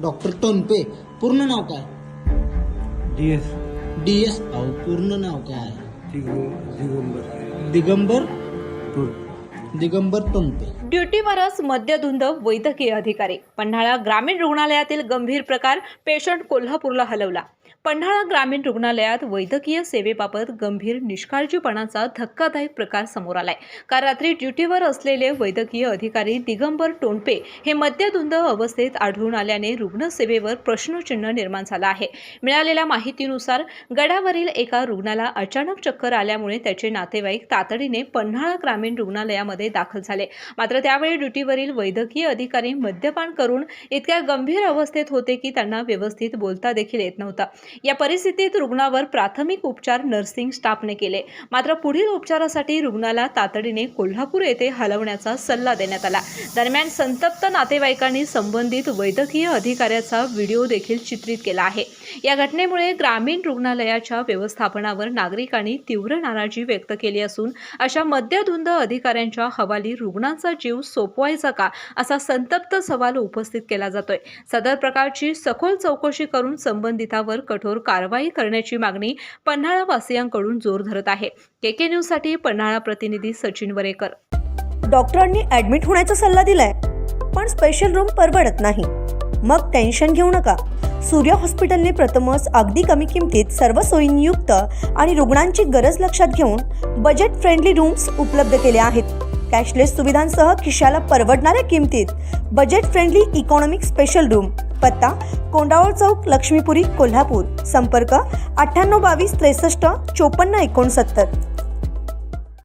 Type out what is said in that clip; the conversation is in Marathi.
डॉक्टर टोनपे. पूर्ण नाव काय? DS DS. अहो पूर्ण नाव काय? दिगंबर दिगंबर टोल दिगंबर टोनपे. ड्युटीवरच मद्यधुंद वैद्यकीय अधिकारी. पन्हाळा ग्रामीण रुग्णालयातील गंभीर प्रकार. पेशंट कोल्हापूरला हलवला. पन्हाळा ग्रामीण रुग्णालयात वैद्यकीय सेवेबाबत गंभीर निष्काळजीपणाचा धक्कादायक प्रकार समोर आलाय. काल रात्री ड्युटीवर असलेले वैद्यकीय अधिकारी दिगंबर टोनपे हे मद्यधुंद अवस्थेत आढळून आल्याने रुग्णसेवेवर प्रश्नचिन्ह निर्माण झाला आहे. मिळालेल्या माहितीनुसार गडावरील एका रुग्णाला अचानक चक्कर आल्यामुळे त्याचे नातेवाईक तातडीने पन्हाळा ग्रामीण रुग्णालयामध्ये दाखल झाले. मात्र त्यावेळी ड्युटीवरील वैद्यकीय अधिकारी मद्यपान करून इतक्या गंभीर अवस्थेत होते की त्यांना व्यवस्थित बोलता देखील येत नव्हतं. या परिस्थितीत रुग्णावर प्राथमिक उपचार नर्सिंग स्टाफने केले. मात्र पुढील उपचारासाठी रुग्णाला तातडीने कोल्हापूर येथे हलवण्याचा सल्ला देण्यात आला. दरम्यान संतप्त नातेवाईकांनी संबंधित वैद्यकीय अधिकाऱ्याचा व्हिडिओ देखील चित्रित केला आहे. या घटनेमुळे ग्रामीण रुग्णालयाच्या व्यवस्थापनावर नागरिकांनी तीव्र नाराजी व्यक्त केली असून अशा मद्यधुंद अधिकाऱ्यांच्या हवाली रुग्णांचा जीव सोपवायचा का, असा संतप्त सवाल उपस्थित केला जातोय. सदर प्रकारची सखोल चौकशी करून संबंधितावर कठोर कारवाई करण्याची मागणी पन्हाळा वासियांकडून जोर धरत आहे. KK न्यूज साठी पन्हाळा प्रतिनिधी सचिन वरेकर. डॉक्टरांनी ॲडमिट होण्याचा सल्ला दिलाय, पण स्पेशल रूम परवडत नाही. मग टेन्शन घेऊ नका. सूर्य हॉस्पिटलने प्रथमच अगदी कमी किमतीत सर्व सोयींयुक्त आणि रुग्णांची गरज लक्षात घेऊन बजेट फ्रेंडली रूम्स उपलब्ध केले आहेत. कॅशलेस सुविधांसह खिशाला परवडणाऱ्या किमतीत budget friendly economic special room. पत्ता कोंडावळ चौक, लक्ष्मीपुरी, कोल्हापूर. संपर्क 9822 63 54 69.